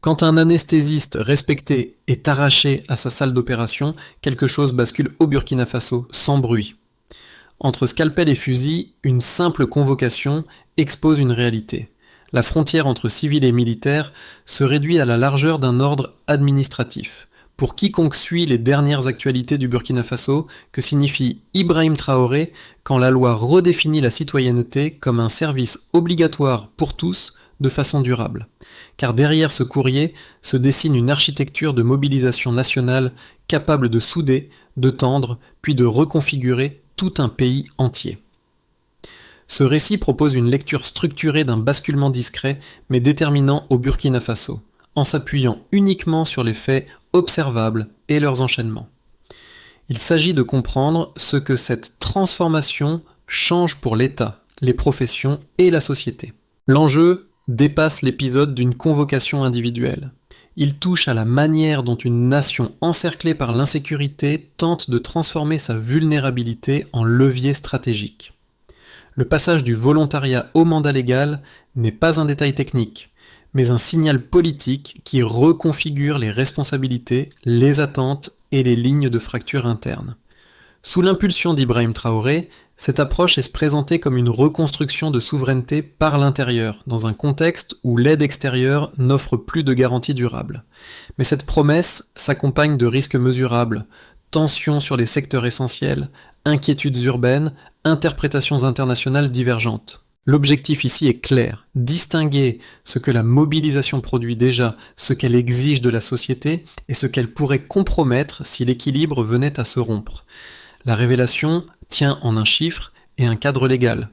Quand un anesthésiste respecté est arraché à sa salle d'opération, quelque chose bascule au Burkina Faso sans bruit. Entre scalpel et fusil, une simple convocation expose une réalité. La frontière entre civils et militaires se réduit à la largeur d'un ordre administratif. Pour quiconque suit les dernières actualités du Burkina Faso, que signifie Ibrahim Traoré quand la loi redéfinit la citoyenneté comme un service obligatoire pour tous de façon durable. Car derrière ce courrier se dessine une architecture de mobilisation nationale capable de souder, de tendre, puis de reconfigurer tout un pays entier. Ce récit propose une lecture structurée d'un basculement discret mais déterminant au Burkina Faso, en s'appuyant uniquement sur les faits observables et leurs enchaînements. Il s'agit de comprendre ce que cette transformation change pour l'État, les professions et la société. L'enjeu dépasse l'épisode d'une convocation individuelle. Il touche à la manière dont une nation encerclée par l'insécurité tente de transformer sa vulnérabilité en levier stratégique. Le passage du volontariat au mandat légal n'est pas un détail technique, mais un signal politique qui reconfigure les responsabilités, les attentes et les lignes de fracture interne. Sous l'impulsion d'Ibrahim Traoré, cette approche est présentée comme une reconstruction de souveraineté par l'intérieur, dans un contexte où l'aide extérieure n'offre plus de garantie durable. Mais cette promesse s'accompagne de risques mesurables, tensions sur les secteurs essentiels, inquiétudes urbaines, interprétations internationales divergentes. L'objectif ici est clair, distinguer ce que la mobilisation produit déjà, ce qu'elle exige de la société et ce qu'elle pourrait compromettre si l'équilibre venait à se rompre. La révélation tient en un chiffre et un cadre légal.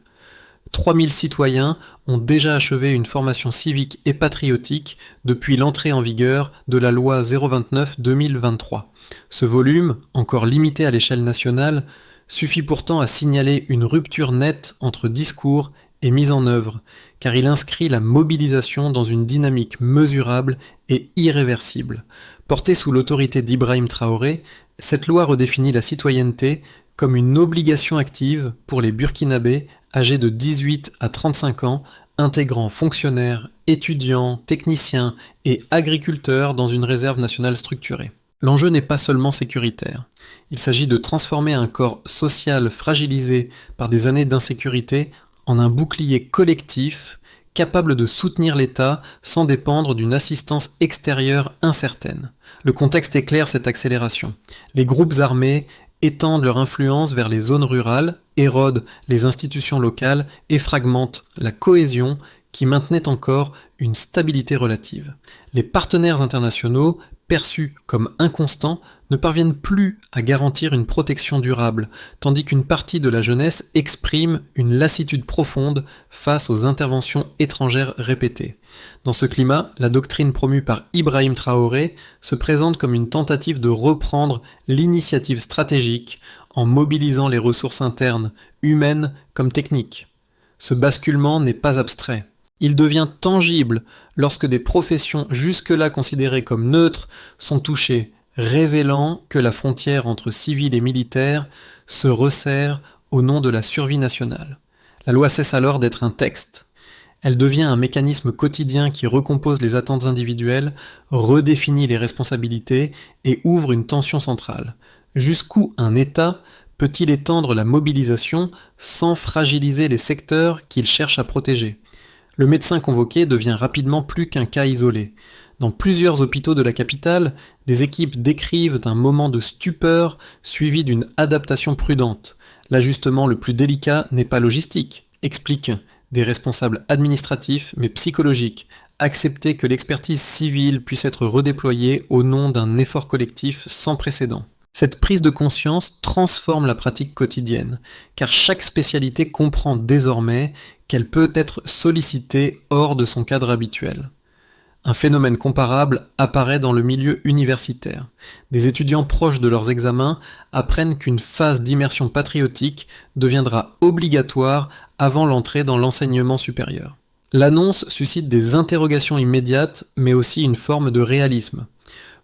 3000 citoyens ont déjà achevé une formation civique et patriotique depuis l'entrée en vigueur de la loi 029-2023. Ce volume, encore limité à l'échelle nationale, suffit pourtant à signaler une rupture nette entre discours et mise en œuvre, car il inscrit la mobilisation dans une dynamique mesurable et irréversible. Portée sous l'autorité d'Ibrahim Traoré, cette loi redéfinit la citoyenneté comme une obligation active pour les Burkinabés âgés de 18 à 35 ans, intégrant fonctionnaires, étudiants, techniciens et agriculteurs dans une réserve nationale structurée. L'enjeu n'est pas seulement sécuritaire. Il s'agit de transformer un corps social fragilisé par des années d'insécurité en un bouclier collectif capable de soutenir l'État sans dépendre d'une assistance extérieure incertaine. Le contexte éclaire cette accélération. Les groupes armés étendent leur influence vers les zones rurales, érodent les institutions locales et fragmentent la cohésion qui maintenait encore une stabilité relative. Les partenaires internationaux, perçus comme inconstants, ne parviennent plus à garantir une protection durable, tandis qu'une partie de la jeunesse exprime une lassitude profonde face aux interventions étrangères répétées. Dans ce climat, la doctrine promue par Ibrahim Traoré se présente comme une tentative de reprendre l'initiative stratégique en mobilisant les ressources internes, humaines comme techniques. Ce basculement n'est pas abstrait. Il devient tangible lorsque des professions jusque-là considérées comme neutres sont touchées, révélant que la frontière entre civils et militaires se resserre au nom de la survie nationale. La loi cesse alors d'être un texte. Elle devient un mécanisme quotidien qui recompose les attentes individuelles, redéfinit les responsabilités et ouvre une tension centrale. Jusqu'où un État peut-il étendre la mobilisation sans fragiliser les secteurs qu'il cherche à protéger ? Le médecin convoqué devient rapidement plus qu'un cas isolé. Dans plusieurs hôpitaux de la capitale, des équipes décrivent un moment de stupeur suivi d'une adaptation prudente. L'ajustement le plus délicat n'est pas logistique, expliquent des responsables administratifs mais psychologiques. Accepter que l'expertise civile puisse être redéployée au nom d'un effort collectif sans précédent. Cette prise de conscience transforme la pratique quotidienne, car chaque spécialité comprend désormais qu'elle peut être sollicitée hors de son cadre habituel. Un phénomène comparable apparaît dans le milieu universitaire. Des étudiants proches de leurs examens apprennent qu'une phase d'immersion patriotique deviendra obligatoire avant l'entrée dans l'enseignement supérieur. L'annonce suscite des interrogations immédiates, mais aussi une forme de réalisme.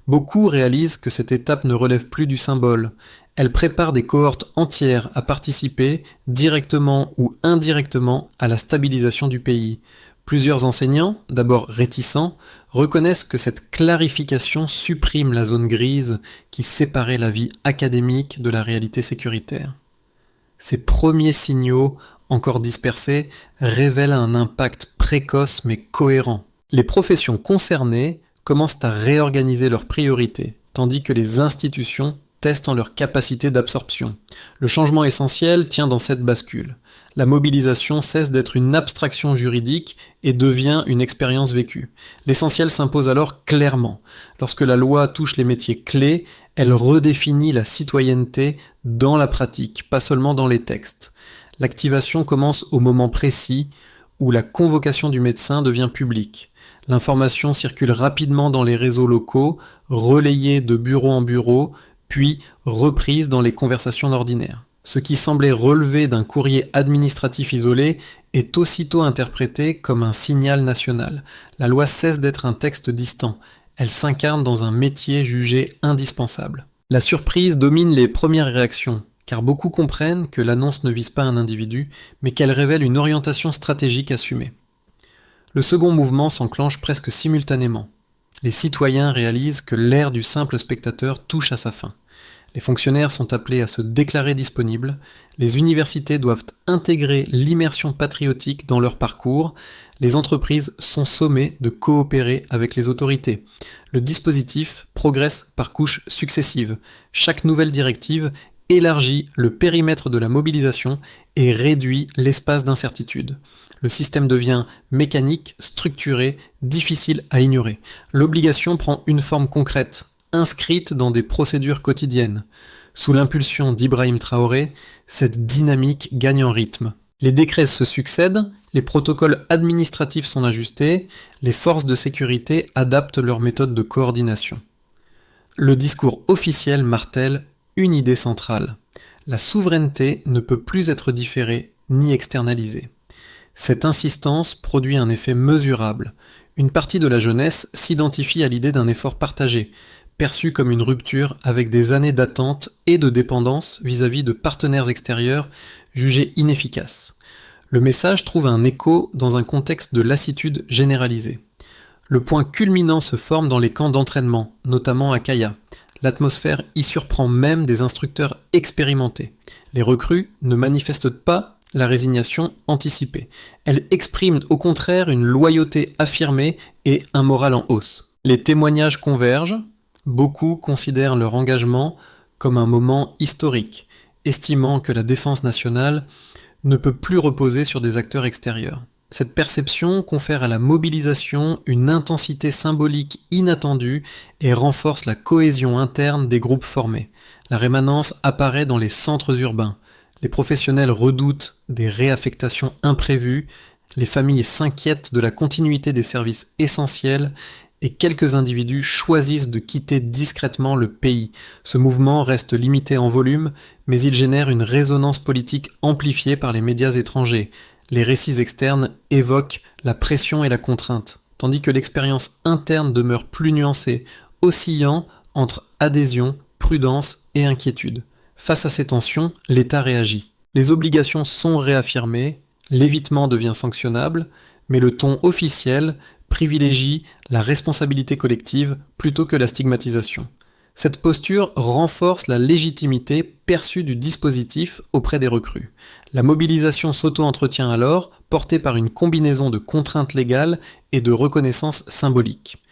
Beaucoup réalisent que cette étape ne relève plus du symbole. Elle prépare des cohortes entières à participer, directement ou indirectement, à la stabilisation du pays. Plusieurs enseignants, d'abord réticents, reconnaissent que cette clarification supprime la zone grise qui séparait la vie académique de la réalité sécuritaire. Ces premiers signaux, encore dispersés, révèlent un impact précoce mais cohérent. Les professions concernées commencent à réorganiser leurs priorités, tandis que les institutions testent en leur capacité d'absorption. Le changement essentiel tient dans cette bascule. La mobilisation cesse d'être une abstraction juridique et devient une expérience vécue. L'essentiel s'impose alors clairement. Lorsque la loi touche les métiers clés, elle redéfinit la citoyenneté dans la pratique, pas seulement dans les textes. L'activation commence au moment précis où la convocation du médecin devient publique. L'information circule rapidement dans les réseaux locaux, relayée de bureau en bureau, puis reprise dans les conversations ordinaires. Ce qui semblait relever d'un courrier administratif isolé est aussitôt interprété comme un signal national. La loi cesse d'être un texte distant, elle s'incarne dans un métier jugé indispensable. La surprise domine les premières réactions, car beaucoup comprennent que l'annonce ne vise pas un individu, mais qu'elle révèle une orientation stratégique assumée. Le second mouvement s'enclenche presque simultanément. Les citoyens réalisent que l'ère du simple spectateur touche à sa fin. Les fonctionnaires sont appelés à se déclarer disponibles, les universités doivent intégrer l'immersion patriotique dans leur parcours, les entreprises sont sommées de coopérer avec les autorités. Le dispositif progresse par couches successives. Chaque nouvelle directive élargit le périmètre de la mobilisation et réduit l'espace d'incertitude. Le système devient mécanique, structuré, difficile à ignorer. L'obligation prend une forme concrète, inscrite dans des procédures quotidiennes. Sous l'impulsion d'Ibrahim Traoré, cette dynamique gagne en rythme. Les décrets se succèdent, les protocoles administratifs sont ajustés, les forces de sécurité adaptent leurs méthodes de coordination. Le discours officiel martèle une idée centrale. La souveraineté ne peut plus être différée ni externalisée. Cette insistance produit un effet mesurable. Une partie de la jeunesse s'identifie à l'idée d'un effort partagé, perçu comme une rupture avec des années d'attente et de dépendance vis-à-vis de partenaires extérieurs jugés inefficaces. Le message trouve un écho dans un contexte de lassitude généralisée. Le point culminant se forme dans les camps d'entraînement, notamment à Kaya. L'atmosphère y surprend même des instructeurs expérimentés. Les recrues ne manifestent pas la résignation anticipée. Elles expriment au contraire une loyauté affirmée et un moral en hausse. Les témoignages convergent. Beaucoup considèrent leur engagement comme un moment historique, estimant que la défense nationale ne peut plus reposer sur des acteurs extérieurs. Cette perception confère à la mobilisation une intensité symbolique inattendue et renforce la cohésion interne des groupes formés. La rémanence apparaît dans les centres urbains. Les professionnels redoutent des réaffectations imprévues, les familles s'inquiètent de la continuité des services essentiels et quelques individus choisissent de quitter discrètement le pays. Ce mouvement reste limité en volume, mais il génère une résonance politique amplifiée par les médias étrangers. Les récits externes évoquent la pression et la contrainte, tandis que l'expérience interne demeure plus nuancée, oscillant entre adhésion, prudence et inquiétude. Face à ces tensions, l'État réagit. Les obligations sont réaffirmées, l'évitement devient sanctionnable, mais le ton officiel privilégie la responsabilité collective plutôt que la stigmatisation. Cette posture renforce la légitimité perçue du dispositif auprès des recrues. La mobilisation s'auto-entretient alors, portée par une combinaison de contraintes légales et de reconnaissance symbolique.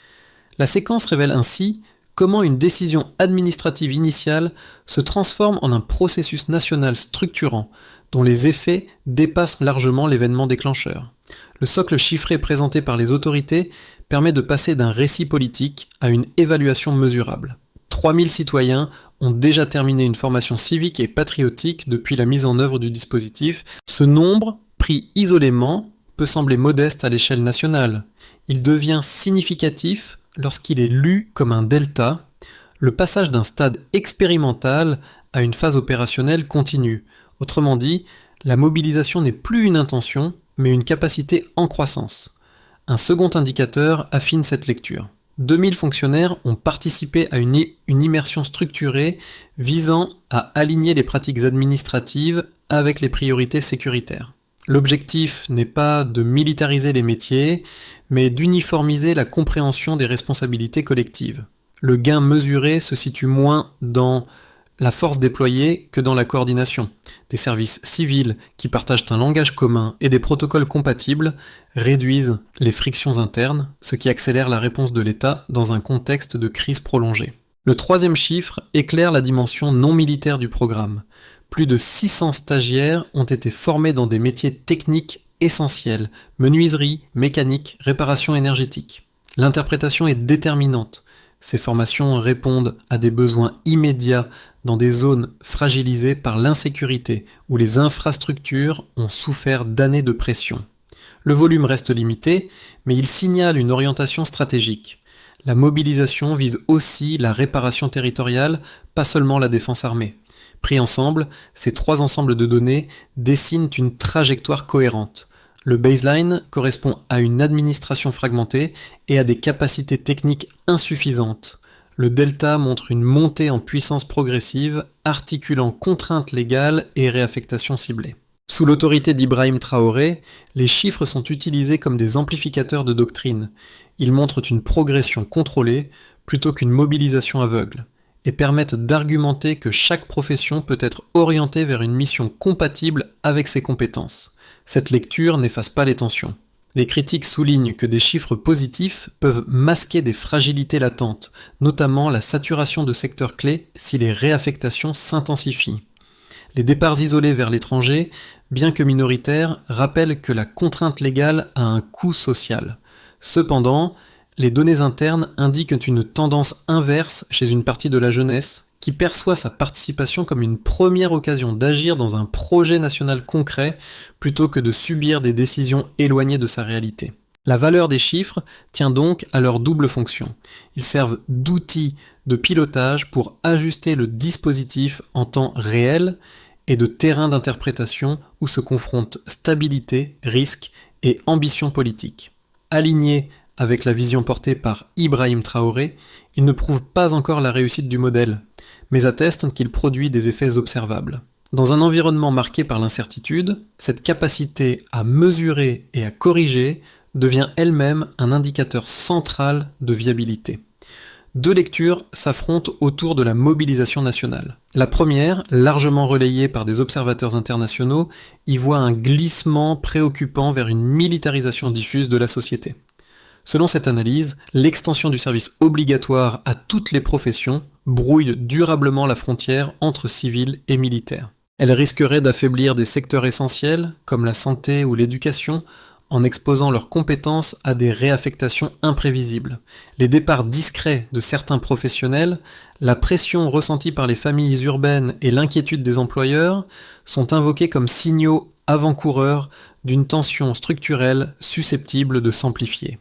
La séquence révèle ainsi comment une décision administrative initiale se transforme en un processus national structurant, dont les effets dépassent largement l'événement déclencheur. Le socle chiffré présenté par les autorités permet de passer d'un récit politique à une évaluation mesurable. 3000 citoyens ont déjà terminé une formation civique et patriotique depuis la mise en œuvre du dispositif. Ce nombre, pris isolément, peut sembler modeste à l'échelle nationale. Il devient significatif lorsqu'il est lu comme un delta, le passage d'un stade expérimental à une phase opérationnelle continue. Autrement dit, la mobilisation n'est plus une intention, mais une capacité en croissance. Un second indicateur affine cette lecture. 2000 fonctionnaires ont participé à une immersion structurée visant à aligner les pratiques administratives avec les priorités sécuritaires. L'objectif n'est pas de militariser les métiers, mais d'uniformiser la compréhension des responsabilités collectives. Le gain mesuré se situe moins dans la force déployée que dans la coordination. Des services civils qui partagent un langage commun et des protocoles compatibles réduisent les frictions internes, ce qui accélère la réponse de l'État dans un contexte de crise prolongée. Le troisième chiffre éclaire la dimension non militaire du programme. Plus de 600 stagiaires ont été formés dans des métiers techniques essentiels, menuiserie, mécanique, réparation énergétique. L'interprétation est déterminante. Ces formations répondent à des besoins immédiats dans des zones fragilisées par l'insécurité, où les infrastructures ont souffert d'années de pression. Le volume reste limité, mais il signale une orientation stratégique. La mobilisation vise aussi la réparation territoriale, pas seulement la défense armée. Pris ensemble, ces trois ensembles de données dessinent une trajectoire cohérente. Le baseline correspond à une administration fragmentée et à des capacités techniques insuffisantes. Le delta montre une montée en puissance progressive, articulant contraintes légales et réaffectation ciblée. Sous l'autorité d'Ibrahim Traoré, les chiffres sont utilisés comme des amplificateurs de doctrine. Ils montrent une progression contrôlée plutôt qu'une mobilisation aveugle, et permettent d'argumenter que chaque profession peut être orientée vers une mission compatible avec ses compétences. Cette lecture n'efface pas les tensions. Les critiques soulignent que des chiffres positifs peuvent masquer des fragilités latentes, notamment la saturation de secteurs clés si les réaffectations s'intensifient. Les départs isolés vers l'étranger, bien que minoritaires, rappellent que la contrainte légale a un coût social. Cependant, les données internes indiquent une tendance inverse chez une partie de la jeunesse qui perçoit sa participation comme une première occasion d'agir dans un projet national concret plutôt que de subir des décisions éloignées de sa réalité. La valeur des chiffres tient donc à leur double fonction. Ils servent d'outils de pilotage pour ajuster le dispositif en temps réel et de terrain d'interprétation où se confrontent stabilité, risque et ambition politique. Alignés avec la vision portée par Ibrahim Traoré, il ne prouve pas encore la réussite du modèle, mais atteste qu'il produit des effets observables. Dans un environnement marqué par l'incertitude, cette capacité à mesurer et à corriger devient elle-même un indicateur central de viabilité. Deux lectures s'affrontent autour de la mobilisation nationale. La première, largement relayée par des observateurs internationaux, y voit un glissement préoccupant vers une militarisation diffuse de la société. Selon cette analyse, l'extension du service obligatoire à toutes les professions brouille durablement la frontière entre civils et militaires. Elle risquerait d'affaiblir des secteurs essentiels, comme la santé ou l'éducation, en exposant leurs compétences à des réaffectations imprévisibles. Les départs discrets de certains professionnels, la pression ressentie par les familles urbaines et l'inquiétude des employeurs sont invoqués comme signaux avant-coureurs d'une tension structurelle susceptible de s'amplifier.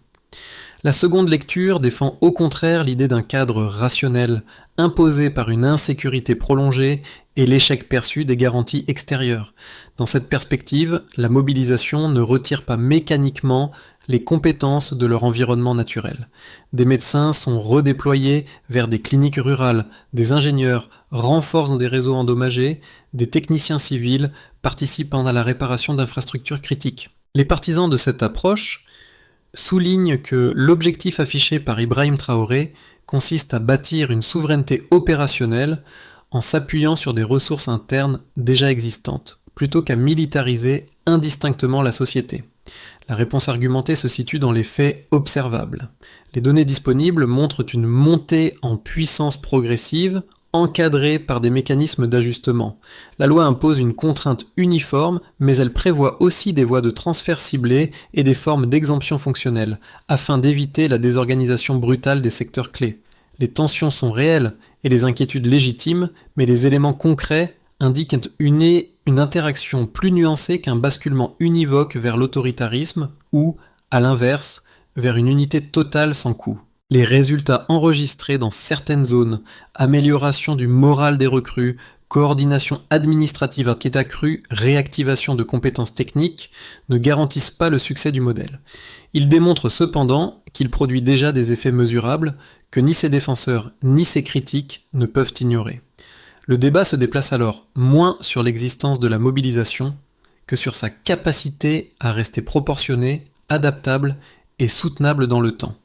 La seconde lecture défend au contraire l'idée d'un cadre rationnel, imposé par une insécurité prolongée et l'échec perçu des garanties extérieures. Dans cette perspective, la mobilisation ne retire pas mécaniquement les compétences de leur environnement naturel. Des médecins sont redéployés vers des cliniques rurales, des ingénieurs renforcent des réseaux endommagés, des techniciens civils participent à la réparation d'infrastructures critiques. Les partisans de cette approche souligne que l'objectif affiché par Ibrahim Traoré consiste à bâtir une souveraineté opérationnelle en s'appuyant sur des ressources internes déjà existantes, plutôt qu'à militariser indistinctement la société. La réponse argumentée se situe dans les faits observables. Les données disponibles montrent une montée en puissance progressive, encadrée par des mécanismes d'ajustement. La loi impose une contrainte uniforme, mais elle prévoit aussi des voies de transfert ciblées et des formes d'exemption fonctionnelle, afin d'éviter la désorganisation brutale des secteurs clés. Les tensions sont réelles et les inquiétudes légitimes, mais les éléments concrets indiquent une interaction plus nuancée qu'un basculement univoque vers l'autoritarisme ou, à l'inverse, vers une unité totale sans coût. Les résultats enregistrés dans certaines zones, amélioration du moral des recrues, coordination administrative qui est accrue, réactivation de compétences techniques, ne garantissent pas le succès du modèle. Ils démontrent cependant qu'il produit déjà des effets mesurables que ni ses défenseurs ni ses critiques ne peuvent ignorer. Le débat se déplace alors moins sur l'existence de la mobilisation que sur sa capacité à rester proportionné, adaptable et soutenable dans le temps.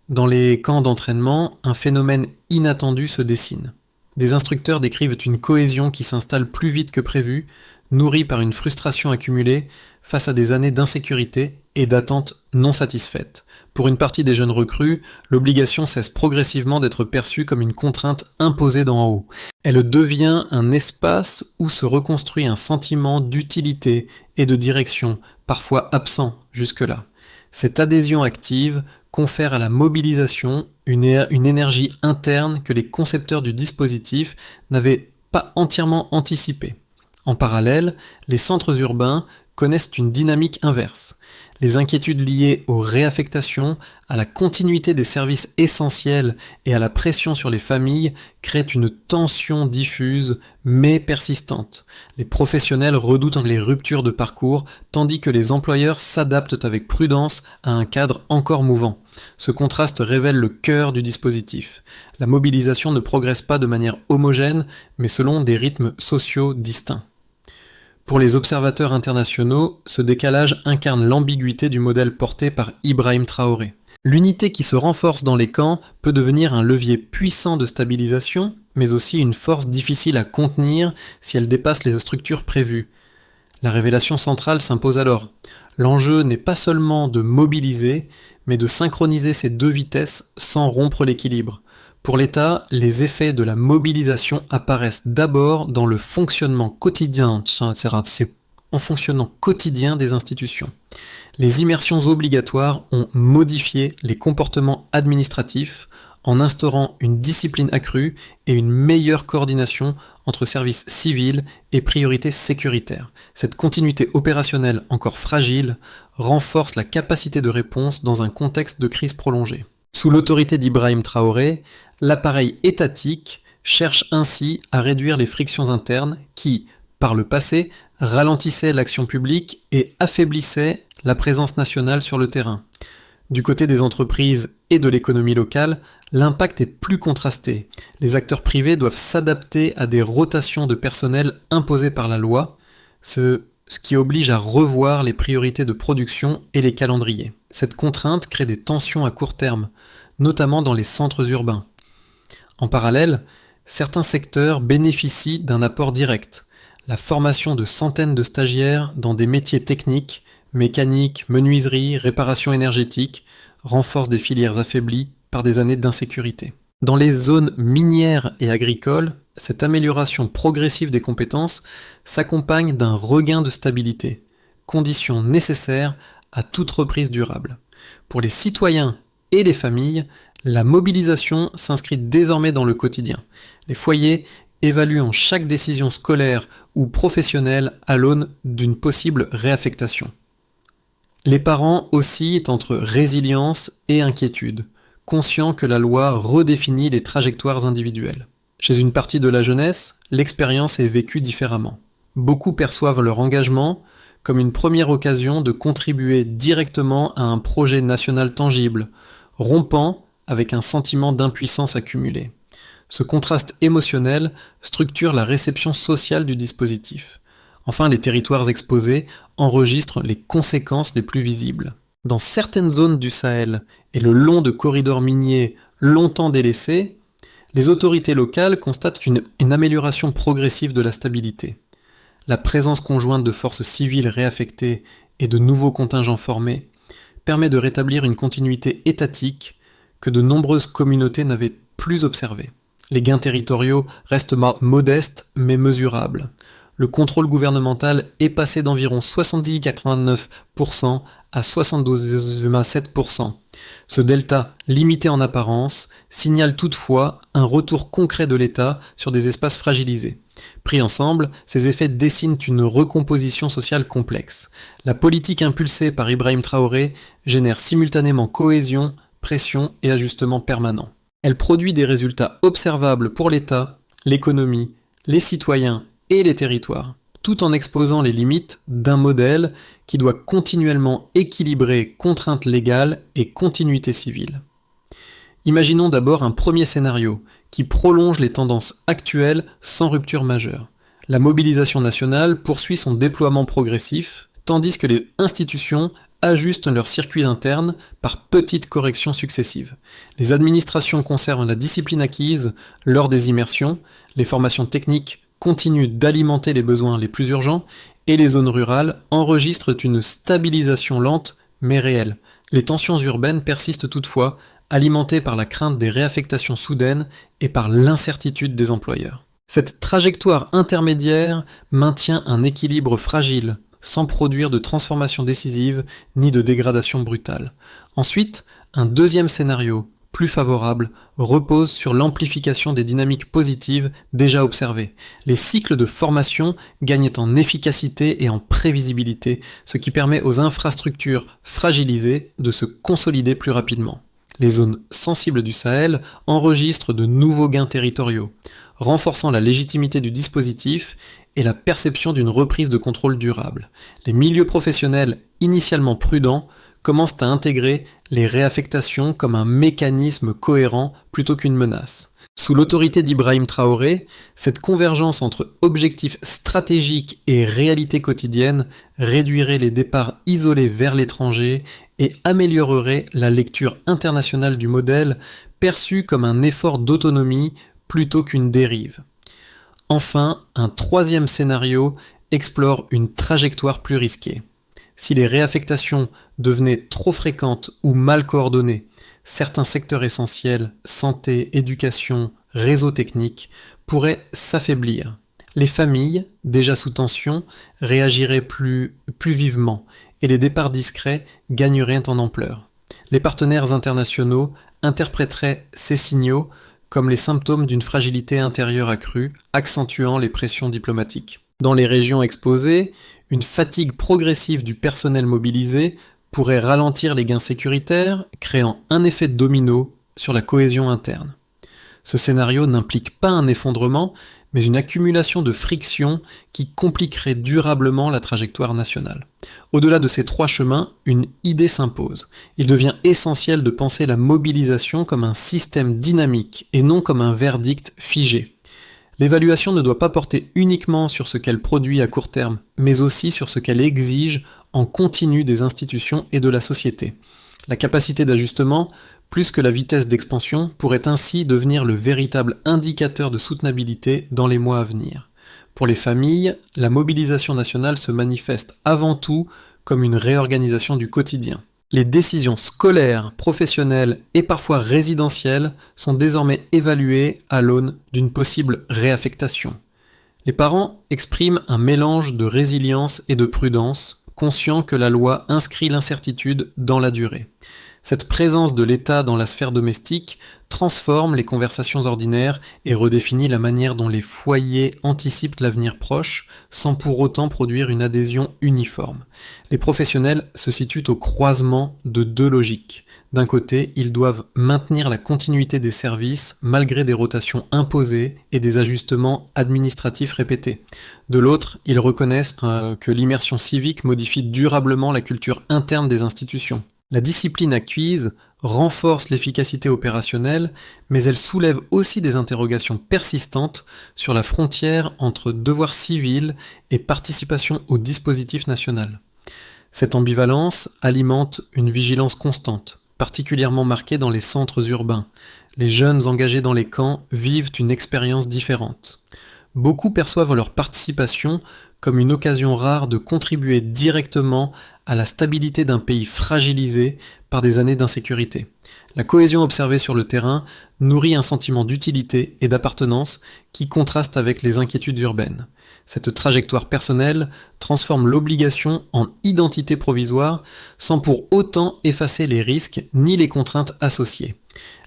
Dans les camps d'entraînement, un phénomène inattendu se dessine. Des instructeurs décrivent une cohésion qui s'installe plus vite que prévu, nourrie par une frustration accumulée face à des années d'insécurité et d'attentes non satisfaites. Pour une partie des jeunes recrues, l'obligation cesse progressivement d'être perçue comme une contrainte imposée d'en haut. Elle devient un espace où se reconstruit un sentiment d'utilité et de direction, parfois absent jusque-là. Cette adhésion active confère à la mobilisation une énergie interne que les concepteurs du dispositif n'avaient pas entièrement anticipée. En parallèle, les centres urbains connaissent une dynamique inverse. Les inquiétudes liées aux réaffectations, à la continuité des services essentiels et à la pression sur les familles créent une tension diffuse mais persistante. Les professionnels redoutent les ruptures de parcours, tandis que les employeurs s'adaptent avec prudence à un cadre encore mouvant. Ce contraste révèle le cœur du dispositif. La mobilisation ne progresse pas de manière homogène, mais selon des rythmes sociaux distincts. Pour les observateurs internationaux, ce décalage incarne l'ambiguïté du modèle porté par Ibrahim Traoré. L'unité qui se renforce dans les camps peut devenir un levier puissant de stabilisation, mais aussi une force difficile à contenir si elle dépasse les structures prévues. La révélation centrale s'impose alors. L'enjeu n'est pas seulement de mobiliser, mais de synchroniser ces deux vitesses sans rompre l'équilibre. Pour l'État, les effets de la mobilisation apparaissent d'abord dans le fonctionnement quotidien, des institutions. Les immersions obligatoires ont modifié les comportements administratifs en instaurant une discipline accrue et une meilleure coordination entre services civils et priorités sécuritaires. Cette continuité opérationnelle encore fragile renforce la capacité de réponse dans un contexte de crise prolongée. Sous l'autorité d'Ibrahim Traoré, l'appareil étatique cherche ainsi à réduire les frictions internes qui, par le passé, ralentissaient l'action publique et affaiblissaient la présence nationale sur le terrain. Du côté des entreprises et de l'économie locale, l'impact est plus contrasté. Les acteurs privés doivent s'adapter à des rotations de personnel imposées par la loi, ce qui oblige à revoir les priorités de production et les calendriers. Cette contrainte crée des tensions à court terme, notamment dans les centres urbains. En parallèle, certains secteurs bénéficient d'un apport direct. La formation de centaines de stagiaires dans des métiers techniques, mécanique, menuiserie, réparation énergétique, renforce des filières affaiblies par des années d'insécurité. Dans les zones minières et agricoles, cette amélioration progressive des compétences s'accompagne d'un regain de stabilité, condition nécessaire à toute reprise durable. Pour les citoyens et les familles, la mobilisation s'inscrit désormais dans le quotidien. Les foyers évaluant chaque décision scolaire ou professionnelle à l'aune d'une possible réaffectation. Les parents oscillent entre résilience et inquiétude, conscients que la loi redéfinit les trajectoires individuelles. Chez une partie de la jeunesse, l'expérience est vécue différemment. Beaucoup perçoivent leur engagement comme une première occasion de contribuer directement à un projet national tangible, rompant avec un sentiment d'impuissance accumulée. Ce contraste émotionnel structure la réception sociale du dispositif. Enfin, les territoires exposés enregistrent les conséquences les plus visibles. Dans certaines zones du Sahel et le long de corridors miniers longtemps délaissés, les autorités locales constatent une amélioration progressive de la stabilité. La présence conjointe de forces civiles réaffectées et de nouveaux contingents formés permet de rétablir une continuité étatique que de nombreuses communautés n'avaient plus observée. Les gains territoriaux restent modestes mais mesurables. Le contrôle gouvernemental est passé d'environ 70-89% à 72,7%. Ce delta, limité en apparence, signale toutefois un retour concret de l'État sur des espaces fragilisés. Pris ensemble, ces effets dessinent une recomposition sociale complexe. La politique impulsée par Ibrahim Traoré génère simultanément cohésion, pression et ajustement permanent. Elle produit des résultats observables pour l'État, l'économie, les citoyens et les territoires, tout en exposant les limites d'un modèle qui doit continuellement équilibrer contraintes légales et continuité civile. Imaginons d'abord un premier scénario qui prolonge les tendances actuelles sans rupture majeure. La mobilisation nationale poursuit son déploiement progressif, tandis que les institutions ajustent leurs circuits internes par petites corrections successives. Les administrations conservent la discipline acquise lors des immersions, les formations techniques continuent d'alimenter les besoins les plus urgents, et les zones rurales enregistrent une stabilisation lente mais réelle. Les tensions urbaines persistent toutefois, alimentées par la crainte des réaffectations soudaines et par l'incertitude des employeurs. Cette trajectoire intermédiaire maintient un équilibre fragile, sans produire de transformation décisive ni de dégradation brutale. Ensuite, un deuxième scénario, plus favorable, repose sur l'amplification des dynamiques positives déjà observées. Les cycles de formation gagnent en efficacité et en prévisibilité, ce qui permet aux infrastructures fragilisées de se consolider plus rapidement. Les zones sensibles du Sahel enregistrent de nouveaux gains territoriaux, renforçant la légitimité du dispositif et la perception d'une reprise de contrôle durable. Les milieux professionnels, initialement prudents, commencent à intégrer les réaffectations comme un mécanisme cohérent plutôt qu'une menace. Sous l'autorité d'Ibrahim Traoré, cette convergence entre objectifs stratégiques et réalité quotidienne réduirait les départs isolés vers l'étranger et améliorerait la lecture internationale du modèle, perçu comme un effort d'autonomie plutôt qu'une dérive. Enfin, un troisième scénario explore une trajectoire plus risquée. Si les réaffectations devenaient trop fréquentes ou mal coordonnées, certains secteurs essentiels, santé, éducation, réseau technique, pourraient s'affaiblir. Les familles, déjà sous tension, réagiraient plus vivement et les départs discrets gagneraient en ampleur. Les partenaires internationaux interpréteraient ces signaux comme les symptômes d'une fragilité intérieure accrue, accentuant les pressions diplomatiques. Dans les régions exposées, une fatigue progressive du personnel mobilisé pourrait ralentir les gains sécuritaires, créant un effet domino sur la cohésion interne. Ce scénario n'implique pas un effondrement, mais une accumulation de frictions qui compliquerait durablement la trajectoire nationale. Au-delà de ces trois chemins, une idée s'impose. Il devient essentiel de penser la mobilisation comme un système dynamique et non comme un verdict figé. L'évaluation ne doit pas porter uniquement sur ce qu'elle produit à court terme, mais aussi sur ce qu'elle exige en continu des institutions et de la société. La capacité d'ajustement, plus que la vitesse d'expansion, pourrait ainsi devenir le véritable indicateur de soutenabilité dans les mois à venir. Pour les familles, la mobilisation nationale se manifeste avant tout comme une réorganisation du quotidien. Les décisions scolaires, professionnelles et parfois résidentielles sont désormais évaluées à l'aune d'une possible réaffectation. Les parents expriment un mélange de résilience et de prudence, conscients que la loi inscrit l'incertitude dans la durée. Cette présence de l'État dans la sphère domestique transforme les conversations ordinaires et redéfinit la manière dont les foyers anticipent l'avenir proche, sans pour autant produire une adhésion uniforme. Les professionnels se situent au croisement de deux logiques. D'un côté, ils doivent maintenir la continuité des services malgré des rotations imposées et des ajustements administratifs répétés. De l'autre, ils reconnaissent que l'immersion civique modifie durablement la culture interne des institutions. La discipline acquise renforce l'efficacité opérationnelle, mais elle soulève aussi des interrogations persistantes sur la frontière entre devoir civil et participation au dispositif national. Cette ambivalence alimente une vigilance constante, particulièrement marquée dans les centres urbains. Les jeunes engagés dans les camps vivent une expérience différente. Beaucoup perçoivent leur participation comme une occasion rare de contribuer directement à la stabilité d'un pays fragilisé par des années d'insécurité. La cohésion observée sur le terrain nourrit un sentiment d'utilité et d'appartenance qui contraste avec les inquiétudes urbaines. Cette trajectoire personnelle transforme l'obligation en identité provisoire sans pour autant effacer les risques ni les contraintes associées.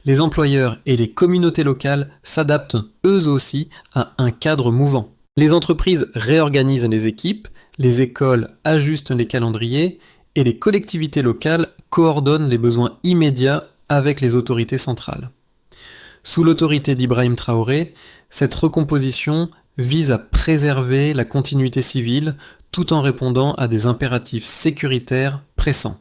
Les employeurs et les communautés locales s'adaptent eux aussi à un cadre mouvant. Les entreprises réorganisent les équipes, les écoles ajustent les calendriers et les collectivités locales coordonnent les besoins immédiats avec les autorités centrales. Sous l'autorité d'Ibrahim Traoré, cette recomposition vise à préserver la continuité civile tout en répondant à des impératifs sécuritaires pressants.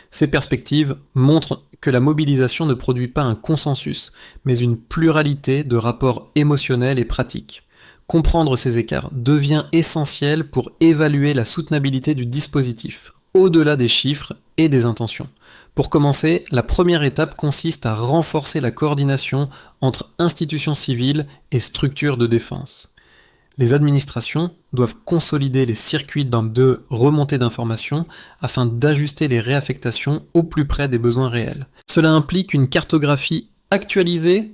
Ces perspectives montrent que la mobilisation ne produit pas un consensus, mais une pluralité de rapports émotionnels et pratiques. Comprendre ces écarts devient essentiel pour évaluer la soutenabilité du dispositif, au-delà des chiffres et des intentions. Pour commencer, la première étape consiste à renforcer la coordination entre institutions civiles et structures de défense. Les administrations doivent consolider les circuits de remontée d'informations afin d'ajuster les réaffectations au plus près des besoins réels. Cela implique une cartographie actualisée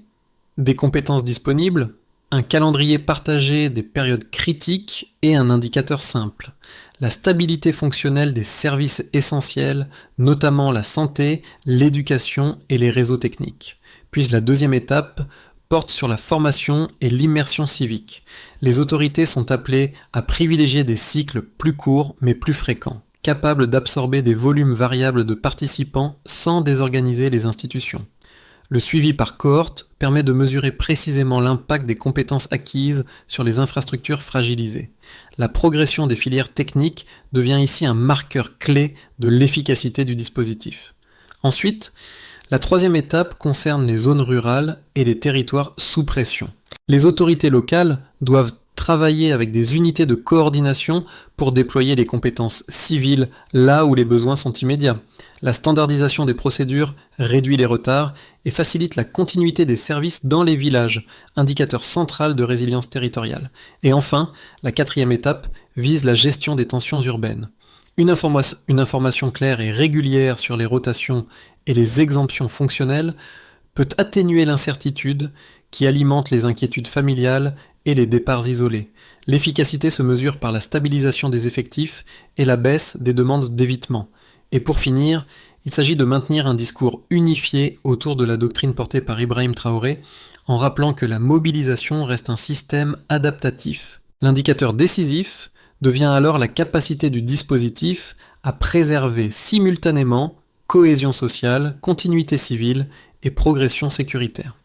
des compétences disponibles, un calendrier partagé des périodes critiques et un indicateur simple. La stabilité fonctionnelle des services essentiels, notamment la santé, l'éducation et les réseaux techniques. Puis la deuxième étape porte sur la formation et l'immersion civique. Les autorités sont appelées à privilégier des cycles plus courts mais plus fréquents, capables d'absorber des volumes variables de participants sans désorganiser les institutions. Le suivi par cohorte permet de mesurer précisément l'impact des compétences acquises sur les infrastructures fragilisées. La progression des filières techniques devient ici un marqueur clé de l'efficacité du dispositif. Ensuite, la troisième étape concerne les zones rurales et les territoires sous pression. Les autorités locales doivent travailler avec des unités de coordination pour déployer les compétences civiles là où les besoins sont immédiats. La standardisation des procédures réduit les retards et facilite la continuité des services dans les villages, indicateur central de résilience territoriale. Et enfin, la quatrième étape vise la gestion des tensions urbaines. Une information claire et régulière sur les rotations et les exemptions fonctionnelles peut atténuer l'incertitude qui alimente les inquiétudes familiales et les départs isolés. L'efficacité se mesure par la stabilisation des effectifs et la baisse des demandes d'évitement. Et pour finir, il s'agit de maintenir un discours unifié autour de la doctrine portée par Ibrahim Traoré, en rappelant que la mobilisation reste un système adaptatif. L'indicateur décisif devient alors la capacité du dispositif à préserver simultanément cohésion sociale, continuité civile et progression sécuritaire.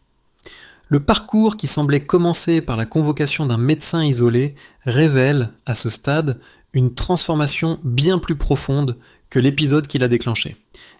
Le parcours qui semblait commencer par la convocation d'un médecin isolé révèle, à ce stade, une transformation bien plus profonde que l'épisode qui l'a déclenché.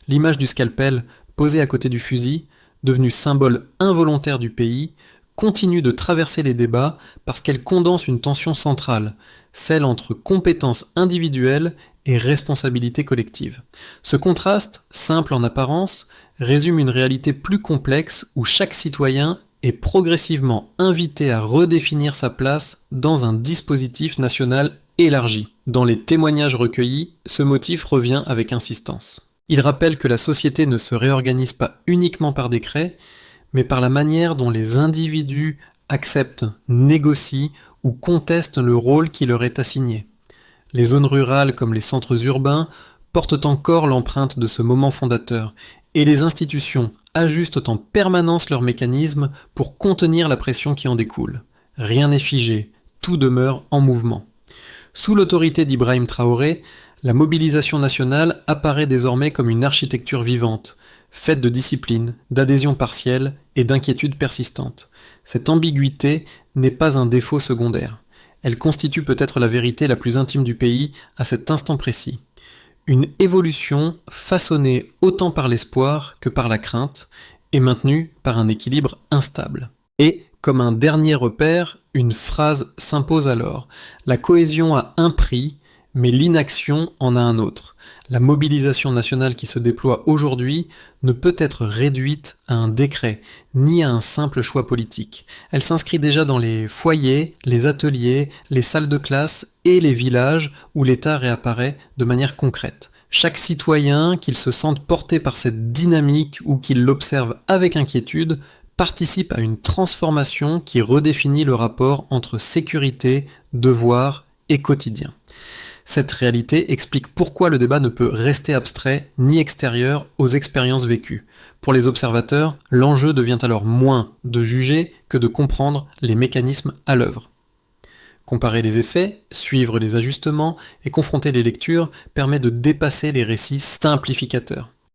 L'image du scalpel, posée à côté du fusil, devenue symbole involontaire du pays, continue de traverser les débats parce qu'elle condense une tension centrale, celle entre compétences individuelles et responsabilité collective. Ce contraste, simple en apparence, résume une réalité plus complexe où chaque citoyen est progressivement invité à redéfinir sa place dans un dispositif national élargi. Dans les témoignages recueillis, ce motif revient avec insistance. Il rappelle que la société ne se réorganise pas uniquement par décret, mais par la manière dont les individus acceptent, négocient ou contestent le rôle qui leur est assigné. Les zones rurales comme les centres urbains portent encore l'empreinte de ce moment fondateur, et les institutions ajustent en permanence leurs mécanismes pour contenir la pression qui en découle. Rien n'est figé, tout demeure en mouvement. Sous l'autorité d'Ibrahim Traoré, la mobilisation nationale apparaît désormais comme une architecture vivante, faite de discipline, d'adhésion partielle et d'inquiétude persistante. Cette ambiguïté n'est pas un défaut secondaire. Elle constitue peut-être la vérité la plus intime du pays à cet instant précis. Une évolution façonnée autant par l'espoir que par la crainte et maintenue par un équilibre instable. Et, comme un dernier repère, une phrase s'impose alors. La cohésion a un prix, mais l'inaction en a un autre. La mobilisation nationale qui se déploie aujourd'hui ne peut être réduite à un décret, ni à un simple choix politique. Elle s'inscrit déjà dans les foyers, les ateliers, les salles de classe et les villages où l'État réapparaît de manière concrète. Chaque citoyen, qu'il se sente porté par cette dynamique ou qu'il l'observe avec inquiétude, participe à une transformation qui redéfinit le rapport entre sécurité, devoir et quotidien. Cette réalité explique pourquoi le débat ne peut rester abstrait ni extérieur aux expériences vécues. Pour les observateurs, l'enjeu devient alors moins de juger que de comprendre les mécanismes à l'œuvre. Comparer les effets, suivre les ajustements et confronter les lectures permet de dépasser les récits simplificateurs.